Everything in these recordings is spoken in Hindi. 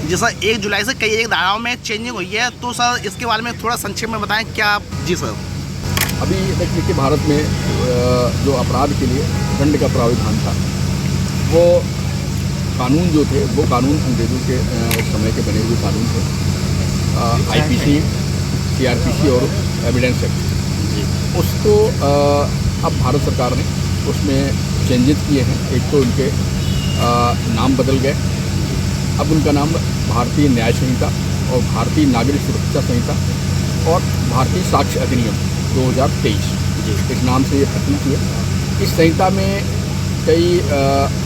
जी सर, 1 जुलाई से कई एक धाराओं में चेंजिंग हुई है, तो सर इसके बारे में थोड़ा संक्षेप में बताएं क्या आप। जी सर। अभी देखिए कि भारत में जो अपराध के लिए दंड का प्रावधान था, वो कानून जो थे वो कानून अंग्रेज़ों के समय के बने हुए कानून थे, आईपीसी, सीआरपीसी और एविडेंस एक्ट। उसको अब भारत सरकार ने उसमें चेंजेस किए हैं। एक तो उनके नाम बदल गए, अब उनका नाम भारतीय न्याय संहिता और भारतीय नागरिक सुरक्षा संहिता और भारतीय साक्ष्य अधिनियम 2023 इस नाम से ये प्रतीत हुए। इस संहिता में कई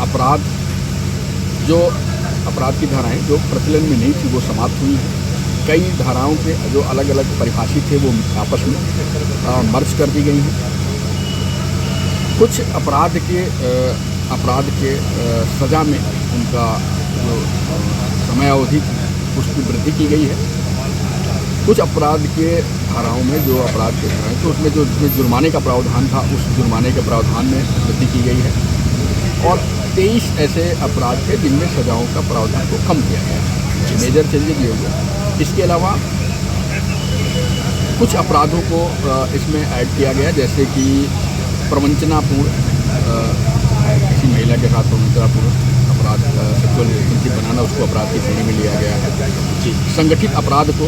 अपराध की धाराएं जो प्रचलन में नहीं थी वो समाप्त हुई हैं। कई धाराओं के जो अलग अलग परिभाषित थे वो आपस में मर्ज कर दी गई हैं। कुछ अपराध के सज़ा में उनका जो समयावधि उसकी वृद्धि की गई है। कुछ अपराध के धाराओं में जो अपराध के धाराएं तो उसमें जो जुर्माने का प्रावधान था उस जुर्माने के प्रावधान में वृद्धि की गई है और 23 ऐसे अपराध थे जिनमें सजाओं का प्रावधान को कम किया गया है। मेजर चेंजेस ये हुए। इसके अलावा कुछ अपराधों को इसमें ऐड किया गया, जैसे कि प्रवंचनापूर्ण किसी महिला के साथ प्रवंचनापूर्ण अपराध सेक्सुअल रिलेशनशिप बनाना, उसको अपराध की श्रेणी में लिया गया है। संगठित अपराध को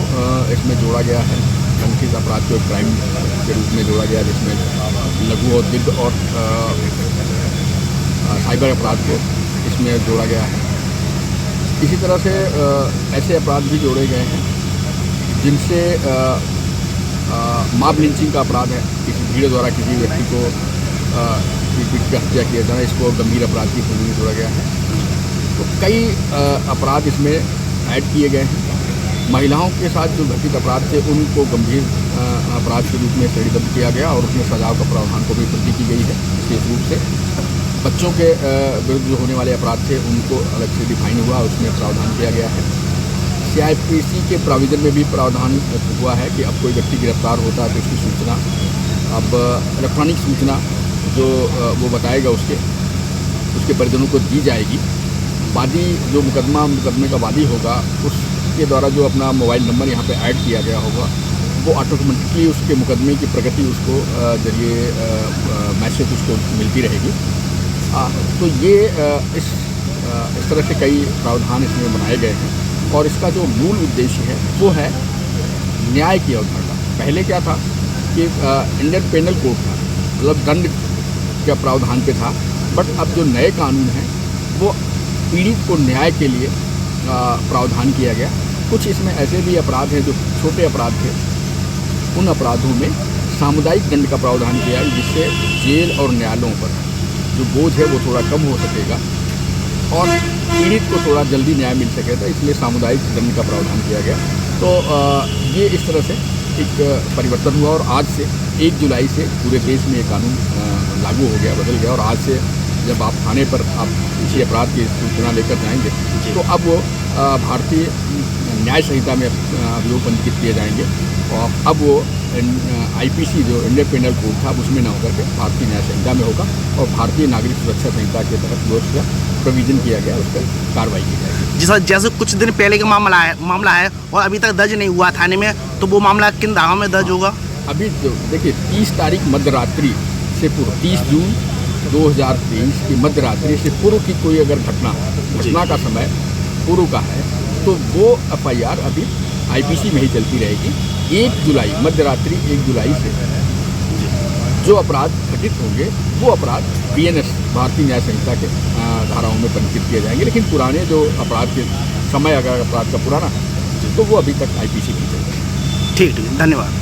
इसमें जोड़ा गया है। संगठित अपराध को क्राइम के रूप में जोड़ा गया, जिसमें लघु औद्योगिक और साइबर अपराध को इसमें जोड़ा गया है। इसी तरह से ऐसे अपराध भी जोड़े गए हैं जिनसे मॉब लिंचिंग का अपराध है, किसी भीड़ द्वारा किसी व्यक्ति को की हत्या किया जाना, इसको गंभीर अपराध की श्रेणी में जोड़ा गया है। तो कई अपराध इसमें ऐड किए गए हैं। महिलाओं के साथ जो घटित अपराध थे उनको गंभीर अपराध के रूप में श्रेणीबद्ध किया गया और उसमें सजाओं का प्रावधान को भी वृद्धि की गई है विशेष रूप से। बच्चों के विरुद्ध जो होने वाले अपराध थे उनको अलग से डिफाइन हुआ, उसमें प्रावधान किया गया है। सीआरपीसी के प्रोविज़न में भी प्रावधान हुआ है कि अब कोई व्यक्ति गिरफ्तार होता है तो उसकी सूचना अब इलेक्ट्रॉनिक सूचना जो वो बताएगा उसके परिजनों को दी जाएगी। वादी जो मुकदमे का वादी होगा उसके द्वारा जो अपना मोबाइल नंबर यहाँ पे ऐड किया गया होगा वो ऑटोमेटिकली उसके मुकदमे की प्रगति उसको जरिए मैसेज उसको मिलती रहेगी। तो ये इस तरह से कई प्रावधान इसमें बनाए गए हैं और इसका जो मूल उद्देश्य है वो है न्याय की अवधारणा। पहले क्या था कि इंडियन पेनल कोड था, मतलब दंड का प्रावधान पे था, बट अब जो नए कानून हैं वो पीड़ित को न्याय के लिए प्रावधान किया गया। कुछ इसमें ऐसे भी अपराध हैं जो छोटे अपराध थे, उन अपराधों में सामुदायिक दंड का प्रावधान किया है जिससे जेल और न्यायालयों पर जो बोझ है वो थोड़ा कम हो सकेगा और पीड़ित को थोड़ा जल्दी न्याय मिल सकेगा, इसलिए सामुदायिक दंड का प्रावधान किया गया। तो ये इस तरह से एक परिवर्तन हुआ और आज से 1 जुलाई से पूरे देश में ये कानून लागू हो गया, बदल गया। और आज से जब आप थाने पर आप किसी अपराध की सूचना लेकर जाएंगे तो अब वो भारतीय न्याय संहिता में अभियोग पंजीकृत किए जाएंगे और अब वो आईपीसी जो इंडियन पेनल कोड था उसमें न होकर के भारतीय न्याय संहिता में होगा और भारतीय नागरिक सुरक्षा संहिता के तहत जो उसका प्रोविज़न किया गया उस पर कार्रवाई की जाएगी। जी सर, जैसे कुछ दिन पहले का मामला है और अभी तक दर्ज नहीं हुआ थाने में, तो वो मामला किन धाराओं में दर्ज होगा? अभी जो देखिए 30 तारीख मध्यरात्रि से पूर्व 30 जून 2023 की मध्यरात्रि से पूर्व की कोई अगर घटना का समय पूर्व का है तो वो एफआईआर अभी आईपीसी में ही चलती रहेगी। 1 जुलाई मध्यरात्रि 1 जुलाई से जो अपराध घटित होंगे वो अपराध बीएनएस भारतीय न्याय संहिता के धाराओं में पंजीकृत किए जाएंगे, लेकिन पुराने जो अपराध के समय अगर अपराध का पुराना है तो वो अभी तक आईपीसी में चलेगा। ठीक, धन्यवाद।